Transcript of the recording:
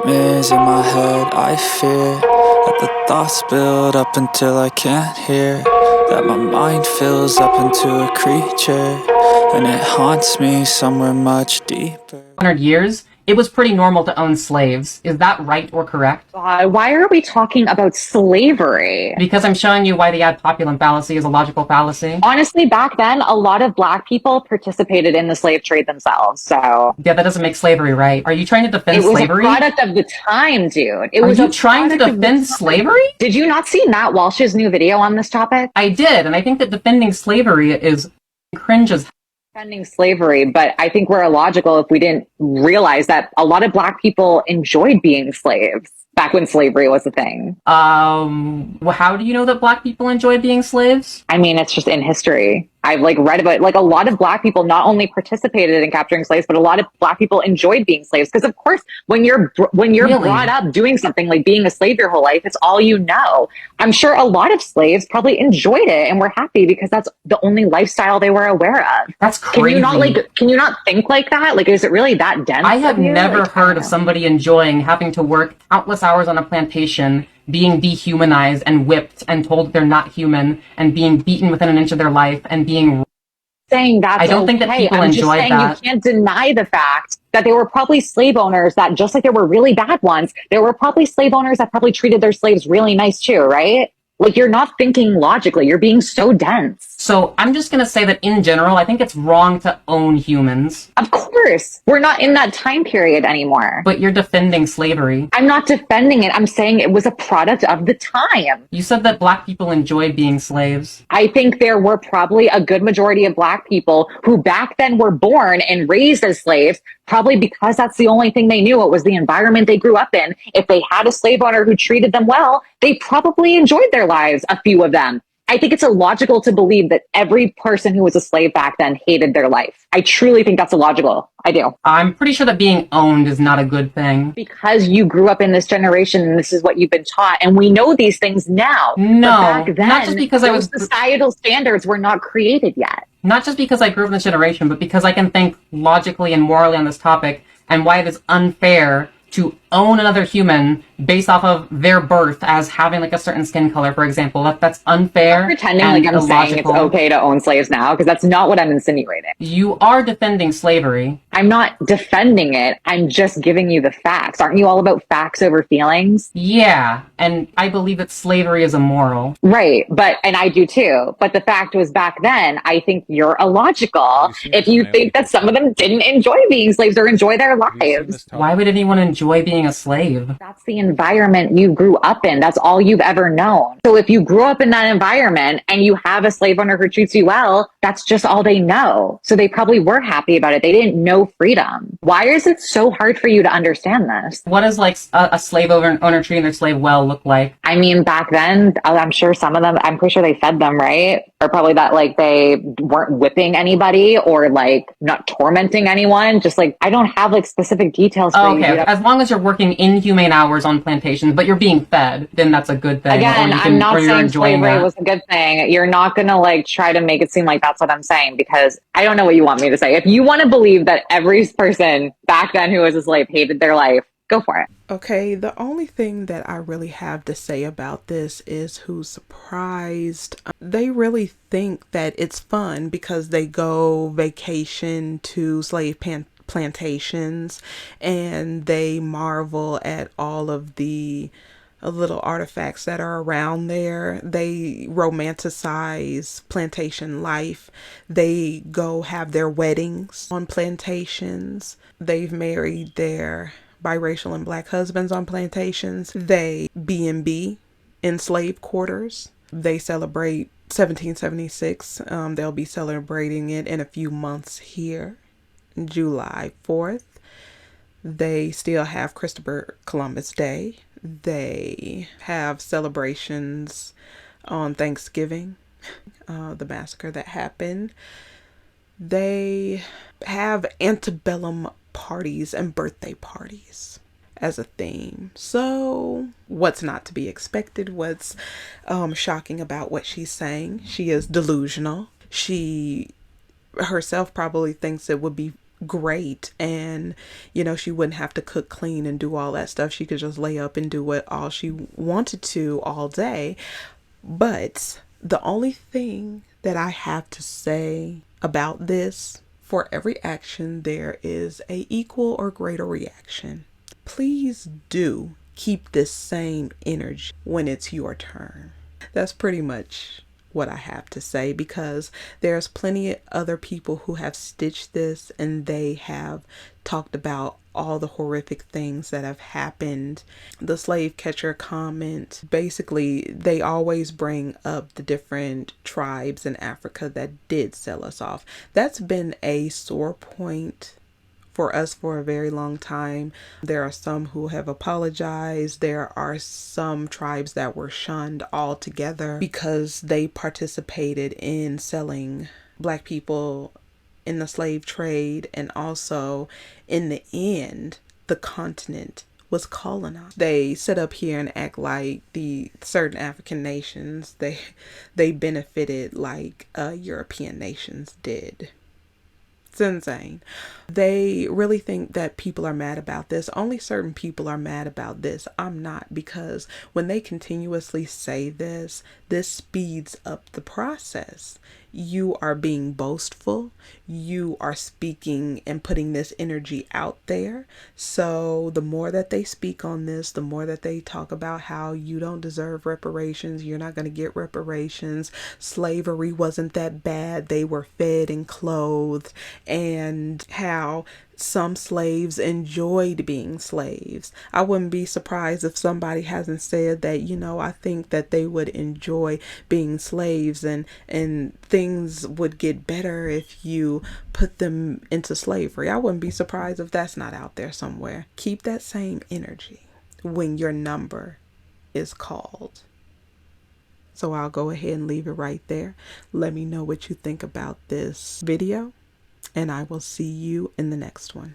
nightmares in my head. I fear that the thoughts build up until I can't hear, that my mind fills up into a creature, and it haunts me somewhere much deeper. 100 years, it was pretty normal to own slaves. Is that right or correct? Why are we talking about slavery? Because I'm showing you why the ad populum fallacy is a logical fallacy. Honestly, back then, a lot of black people participated in the slave trade themselves. So Yeah, that doesn't make slavery right. Are you trying to defend it was a slavery? product of the time, dude. It Are was you a trying to product of the defend time. slavery? Did you not see Matt Walsh's new video on this topic? I did, and I think that defending slavery is cringe as Defending slavery, but I think we're illogical if we didn't realize that a lot of black people enjoyed being slaves back when slavery was a thing. How do you know that black people enjoy being slaves? I mean, it's just in history. I've read about a lot of black people not only participated in capturing slaves, but a lot of black people enjoyed being slaves. Because of course, when you're Really? brought up doing something like being a slave your whole life, it's all you know. I'm sure a lot of slaves probably enjoyed it and were happy because that's the only lifestyle they were aware of. That's Can you not crazy. can you not think like that? Is it really that dense? I have of you? never I heard don't of know. somebody enjoying having to work countless hours on a plantation, being dehumanized and whipped and told they're not human, and being beaten within an inch of their life, and being. Saying that's I don't think that okay. people I'm just enjoy saying that. you can't deny the fact that there were probably slave owners that, just like there were really bad ones, there were probably slave owners that probably treated their slaves really nice too, right? You're not thinking logically. You're being so dense. So I'm just gonna say that in general, I think it's wrong to own humans. Of course, we're not in that time period anymore. But you're defending slavery. I'm not defending it. I'm saying it was a product of the time. You said that black people enjoyed being slaves. I think there were probably a good majority of black people who back then were born and raised as slaves, probably because that's the only thing they knew. It was the environment they grew up in. If they had a slave owner who treated them well, they probably enjoyed their lives, a few of them. I think it's illogical to believe that every person who was a slave back then hated their life. I truly think that's illogical. I do. I'm pretty sure that being owned is not a good thing. Because you grew up in this generation and this is what you've been taught, and we know these things now. No, but back then, not just because I was societal standards were not created yet. Not just because I grew up in this generation, but because I can think logically and morally on this topic, and why it is unfair to own another human based off of their birth as having a certain skin color, for example. That's unfair. I'm pretending and I'm illogical. saying it's okay to own slaves now, because that's not what I'm insinuating. You are defending slavery. I'm not defending it. I'm just giving you the facts. Aren't you all about facts over feelings? Yeah, and I believe that slavery is immoral. Right, and I do too. But the fact was, back then, I think you're illogical if you think that some of them didn't enjoy being slaves or enjoy their lives. Why would anyone enjoy being a slave? That's the environment you grew up in. That's all you've ever known. So if you grew up in that environment and you have a slave owner who treats you well, that's just all they know. So they probably were happy about it. They didn't know freedom. Why is it so hard for you to understand this? What does a slave owner treating their slave well look like? I mean, back then, I'm sure some of them, I'm pretty sure they fed them, right? Or probably that they weren't whipping anybody or not tormenting anyone. Just I don't have specific details for you. Okay, as long as you're working inhumane hours on plantations, but you're being fed, then that's a good thing. Again, I'm not saying slavery was a good thing. You're not going to try to make it seem like that's what I'm saying, because I don't know what you want me to say. If you want to believe that every person back then who was a slave hated their life, go for it. Okay, the only thing that I really have to say about this is who's surprised. They really think that it's fun because they go vacation to slave plantations and they marvel at all of the little artifacts that are around there. They romanticize plantation life. They go have their weddings on plantations. They've married their biracial and black husbands on plantations. They B&B in slave quarters. They celebrate 1776. They'll be celebrating it in a few months here, July 4th. They still have Christopher Columbus Day. They have celebrations on Thanksgiving, the massacre that happened. They have antebellum parties and birthday parties as a theme. So what's not to be expected? What's shocking about what she's saying? She is delusional. She herself probably thinks it would be great, and she wouldn't have to cook, clean, and do all that stuff. She could just lay up and do what all she wanted to all day. But the only thing that I have to say about this, for every action there is a equal or greater reaction. Please do keep this same energy when it's your turn. That's pretty much what I have to say, because there's plenty of other people who have stitched this, and they have talked about all the horrific things that have happened. The slave catcher comment, basically they always bring up the different tribes in Africa that did sell us off. That's been a sore point for us for a very long time. There are some who have apologized. There are some tribes that were shunned altogether because they participated in selling Black people in the slave trade, and also in the end the continent was colonized. They sit up here and act like the certain African nations they benefited like European nations did. It's insane. They really think that people are mad about this. Only certain people are mad about this. I'm not, because when they continuously say this speeds up the process. You are being boastful. You are speaking and putting this energy out there. So the more that they speak on this, the more that they talk about how you don't deserve reparations, you're not going to get reparations, slavery wasn't that bad, they were fed and clothed, and how some slaves enjoyed being slaves. I wouldn't be surprised if somebody hasn't said that, I think that they would enjoy being slaves, and things would get better if you put them into slavery. I wouldn't be surprised if that's not out there somewhere. Keep that same energy when your number is called. So I'll go ahead and leave it right there. Let me know what you think about this video, and I will see you in the next one.